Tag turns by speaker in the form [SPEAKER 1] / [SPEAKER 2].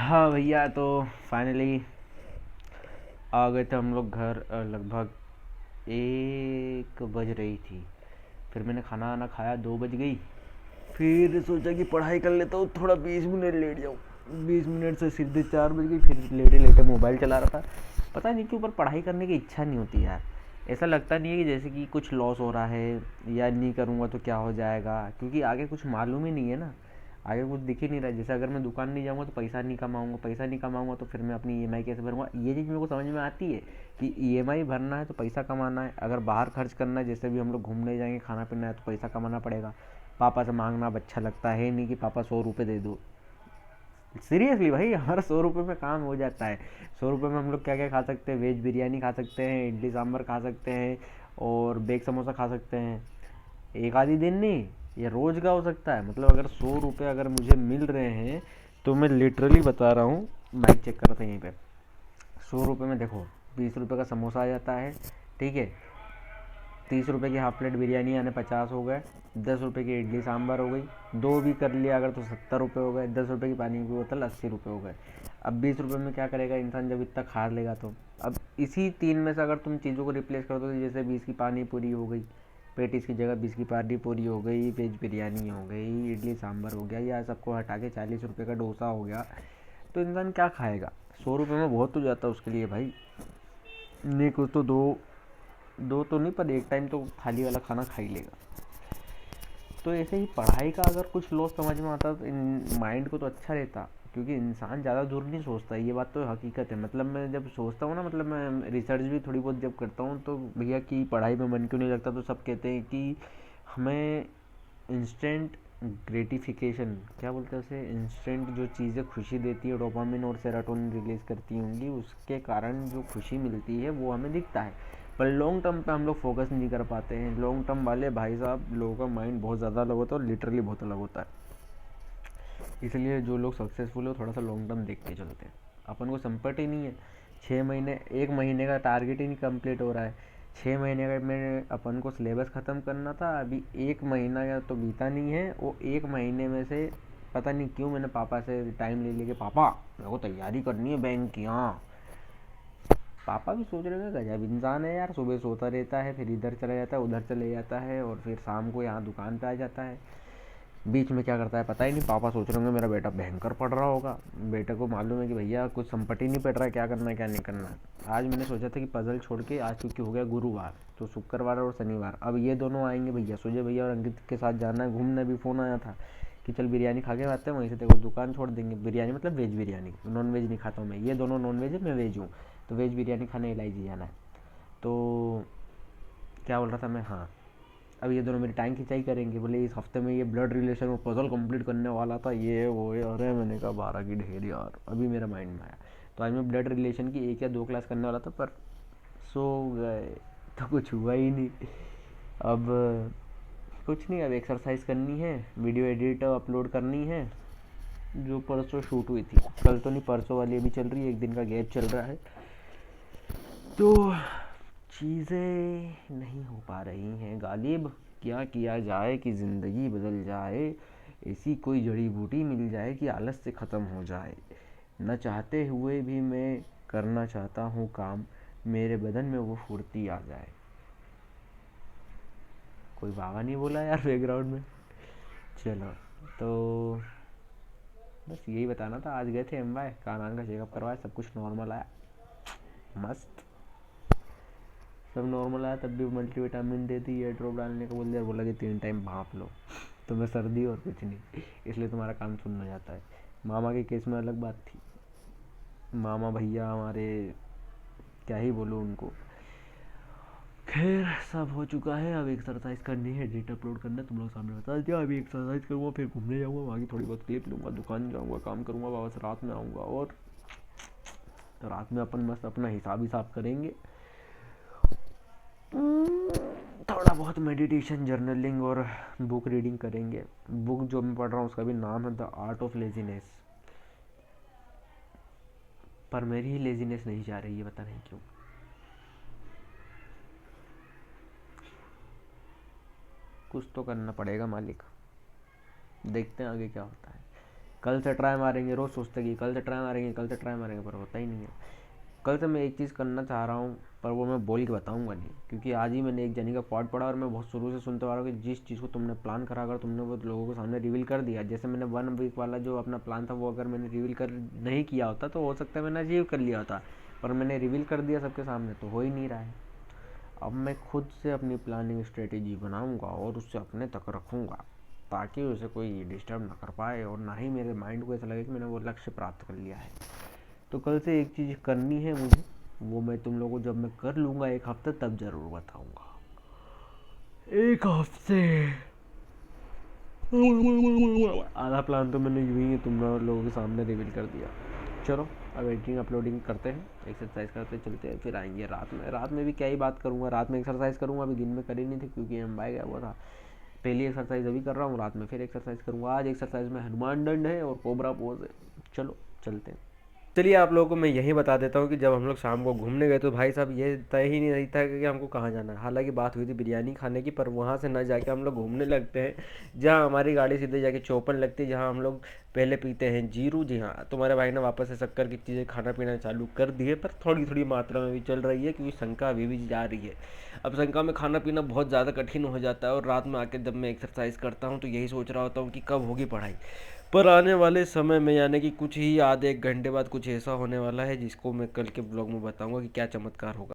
[SPEAKER 1] हाँ भैया, तो फाइनली आ गए थे हम लोग घर। लगभग 1 बज रही थी। फिर मैंने खाना वाना खाया, 2 बज गई। फिर सोचा कि पढ़ाई कर लेता हूँ, थोड़ा 20 मिनट लेट जाऊँ। 20 मिनट से सीधे 4 बज गई। फिर लेटे लेटे मोबाइल चला रहा था। पता नहीं क्यों, पर पढ़ाई करने की इच्छा नहीं होती यार। ऐसा लगता नहीं है कि जैसे कि कुछ लॉस हो रहा है, या नहीं करूँगा तो क्या हो जाएगा, क्योंकि आगे कुछ मालूम ही नहीं है ना। आगे कुछ दिख ही नहीं रहा है। जैसे अगर मैं दुकान नहीं जाऊँगा तो पैसा नहीं कमाऊँगा, पैसा नहीं कमाऊँगा तो फिर मैं अपनी ईएमआई कैसे भरूँगा। ये चीज़ मेरे को समझ में आती है कि ईएमआई भरना है तो पैसा कमाना है। अगर बाहर खर्च करना है, जैसे भी हम लोग घूमने जाएंगे, खाना पीना है, तो पैसा कमाना पड़ेगा। पापा से मांगना अब अच्छा लगता है नहीं कि पापा 100 रुपये दे दो। सीरियसली भाई, हमारा 100 रुपये में काम हो जाता है। 100 रुपये में हम लोग क्या क्या खा सकते हैं? वेज बिरयानी खा सकते हैं, इडली सांभर खा सकते हैं, और बेग समोसा खा सकते हैं। एक आधी दिन नहीं, ये रोज का हो सकता है। मतलब अगर 100 रुपये अगर मुझे मिल रहे हैं, तो मैं लिटरली बता रहा हूँ, माइक चेक कर रहा था यहीं पे। 100 रुपये में देखो, 20 रुपये का समोसा आ जाता है, ठीक है। 30 रुपये की हाफ प्लेट बिरयानी यानी 50 हो गए। 10 रुपये की इडली सांभर हो गई। दो भी कर लिया अगर तो 70 रुपये हो गए। 10 रुपये की पानी की बोतल 80 रुपये हो गए। अब 20 रुपये में क्या करेगा इंसान जब इतना खा लेगा तो? अब इसी तीन में से अगर तुम चीज़ों को रिप्लेस कर दो, तो जैसे 20 की पानी पूरी हो गई, पेटीज की जगह 20 की पानी पूरी हो गई, वेज बिरयानी हो गई, इडली सांभर हो गया, या सबको हटा के 40 रुपये का डोसा हो गया, तो इंसान क्या खाएगा? 100 रुपये में बहुत हो जाता है उसके लिए भाई। नहीं कुछ तो दो, दो तो नहीं, पर एक टाइम तो थाली वाला खाना खा ही लेगा। तो ऐसे ही पढ़ाई का अगर कुछ लॉस समझ में आता तो माइंड को तो अच्छा रहता, क्योंकि इंसान ज़्यादा दूर नहीं सोचता। ये बात तो हकीकत है। मतलब मैं जब सोचता हूँ ना, मतलब मैं रिसर्च भी थोड़ी बहुत जब करता हूँ, तो भैया कि पढ़ाई में मन क्यों नहीं लगता, तो सब कहते हैं कि हमें इंस्टेंट ग्रेटिफिकेशन, क्या बोलते हैं उसे, इंस्टेंट जो चीज़ें खुशी देती है, डोपामिन और सेरोटोनिन रिलीज करती होंगी, उसके कारण जो खुशी मिलती है वो हमें दिखता है। पर लॉन्ग टर्म पे हम लोग फोकस नहीं कर पाते हैं। लॉन्ग टर्म वाले भाई साहब, लोगों का माइंड बहुत ज़्यादा अलग होता है, और लिटरली बहुत अलग होता है। इसलिए जो लोग सक्सेसफुल है वो थोड़ा सा लॉन्ग टर्म देख के चलते हैं। अपन को संपट ही नहीं है। 6 महीने, 1 महीने का टारगेट ही नहीं कंप्लीट हो रहा है। 6 महीने का में अपन को सिलेबस ख़त्म करना था, अभी 1 महीना या तो बीता नहीं है। वो 1 महीने में से पता नहीं क्यों मैंने पापा से टाइम ले लिया कि पापा मेरे को तैयारी करनी है बैंक की। हाँ, पापा भी सोच रहे हैं गजब इंसान है यार, सुबह सोता रहता है, फिर इधर चला जाता है, उधर चले जाता है, और फिर शाम को यहाँ दुकान पे आ जाता है। बीच में क्या करता है पता ही नहीं। पापा सोच रहे होंगे मेरा बेटा भयंकर पढ़ रहा होगा, बेटे को मालूम है कि भैया कुछ संपत्ति ही नहीं पड़ रहा है, क्या करना है क्या नहीं करना है। आज मैंने सोचा था कि पजल छोड़ के, आज क्योंकि हो गया गुरुवार, तो शुक्रवार और शनिवार अब ये दोनों आएंगे भैया। सुजय भैया और अंकित के साथ जाना है घूमने। भी फ़ोन आया था कि चल बिरयानी खा के आते हैं, वहीं से तेरे को दुकान छोड़ देंगे। बिरयानी मतलब वेज बिरयानी, नॉन वेज नहीं खाता हूँ मैं। ये दोनों नॉन वेज है, मैं वेज हूँ। तो वेज बिरयानी खाने एलआईजी जाना है। तो क्या बोल रहा था मैं, हाँ, अब ये दोनों मेरी टाइम खिंचाई करेंगे। बोले इस हफ्ते में ये ब्लड रिलेशन और पजल कंप्लीट करने वाला था, ये वो ये। अरे मैंने कहा 12 की ढेर यार, अभी मेरा माइंड में आया। तो आज मैं ब्लड रिलेशन की 1 या 2 क्लास करने वाला था, पर सो गए, तो कुछ हुआ ही नहीं। अब कुछ नहीं, अब एक्सरसाइज करनी है, वीडियो एडिट अपलोड करनी है, जो परसों शूट हुई थी। कल तो नहीं, परसों वाली अभी चल रही है, एक दिन का गैप चल रहा है। तो चीज़ें नहीं हो पा रही हैं गालिब। क्या किया जाए कि ज़िंदगी बदल जाए? ऐसी कोई जड़ी बूटी मिल जाए कि आलस से ख़त्म हो जाए। न चाहते हुए भी मैं करना चाहता हूँ काम, मेरे बदन में वो फुर्ती आ जाए। कोई वागा नहीं बोला यार बैकग्राउंड में। चलो, तो बस यही बताना था। आज गए थे एम वाई, कान वान का चेकअप करवाया, सब कुछ नॉर्मल आया, मस्त। सब नॉर्मल आया, तब भी मल्टीविटामिन दे दी, एयर ड्रॉप डालने को बोल दिया, बोला कि 3 टाइम भाप लो। तो मैं सर्दी और कुछ नहीं, इसलिए तुम्हारा काम सुन हो जाता है। मामा के केस में अलग बात थी। मामा भैया हमारे, क्या ही बोलूँ उनको। खैर सब हो चुका है, अब एक्सरसाइज करनी है, एडिट अपलोड करना है, तुम लोग सामने बता दिया। अभी एक्सरसाइज करूँगा, फिर घूमने जाऊँगा, वहाँ की थोड़ी बहुत क्लिप लूँगा, दुकान जाऊँगा, काम करूँगा, वापस रात में आऊँगा। और तो रात में अपन मस्त अपना हिसाब हिसाब करेंगे। थोड़ा बहुत मेडिटेशन, जर्नलिंग और बुक रीडिंग करेंगे। बुक जो मैं पढ़ रहा हूँ उसका भी नाम है द आर्ट ऑफ लेजीनेस। पर मेरी ही लेजीनेस नहीं जा रही है, पता नहीं क्यों। कुछ तो करना पड़ेगा मालिक, देखते हैं आगे क्या होता है। कल से ट्राई मारेंगे, रोज़ सोचते कि कल से ट्राई मारेंगे, कल से ट्राई मारेंगे, पर होता ही नहीं है। कल से मैं एक चीज़ करना चाह रहा हूँ, पर वो मैं बोल के बताऊँगा नहीं, क्योंकि आज ही मैंने एक जनी का पॉड पढ़ा और मैं बहुत शुरू से सुनते आ रहा हूँ कि जिस चीज़ को तुमने प्लान करा, अगर तुमने वो लोगों के सामने रिवील कर दिया, जैसे मैंने 1 वीक वाला जो अपना प्लान था वो अगर मैंने रिवील कर नहीं किया होता तो हो सकता है मैंने अचीव कर लिया होता, पर मैंने रिवील कर दिया सबके सामने तो हो ही नहीं रहा है। अब मैं खुद से अपनी प्लानिंग स्ट्रेटेजी बनाऊंगा और उससे अपने तक रखूंगा, ताकि उसे कोई डिस्टर्ब ना कर पाए और ना ही मेरे माइंड को ऐसा लगे कि मैंने वो लक्ष्य प्राप्त कर लिया है। तो कल से एक चीज़ करनी है मुझे, वो मैं तुम लोगों को जब मैं कर लूँगा 1 हफ्ते तब ज़रूर बताऊँगा। 1 हफ्ते आधा प्लान तो मैंने यूँ ही तुम लोगों के सामने रिवील कर दिया। चलो अब एडिटिंग अपलोडिंग करते हैं, एक्सरसाइज करते चलते हैं, फिर आएंगे रात में भी क्या ही बात करूँगा, रात में एक्सरसाइज करूँगा, अभी दिन में करी नहीं थी क्योंकि हम बाय गया हुआ था। पहली एक्सरसाइज अभी कर रहा हूँ, रात में फिर एक्सरसाइज करूँगा। आज एक्सरसाइज में हनुमान दंड है और कोबरा पोज है। चलो चलते हैं। चलिए आप लोगों को मैं यही बता देता हूँ कि जब हम लोग शाम को घूमने गए तो भाई साहब ये तय ही नहीं था कि हमको कहाँ जाना है। हालांकि बात हुई थी बिरयानी खाने की, पर वहाँ से ना जाके हम लोग घूमने लगते हैं जहाँ हमारी गाड़ी सीधे जाके चौपन लगती है, जहाँ हम लोग पहले पीते हैं जीरू। जी हाँ, तुम्हारे भाई ने वापस से शक्कर की चीज़ें खाना पीना चालू कर दिए, पर थोड़ी थोड़ी मात्रा में भी चल रही है क्योंकि शंका अभी भी जा रही है। अब शंका में खाना पीना बहुत ज़्यादा कठिन हो जाता है, और रात में आके जब मैं एक्सरसाइज करता हूँ तो यही सोच रहा होता हूँ कि कब होगी पढ़ाई। पर आने वाले समय में यानी कि कुछ ही आधे 1 घंटे बाद कुछ ऐसा होने वाला है जिसको मैं कल के ब्लॉग में बताऊंगा कि क्या चमत्कार होगा।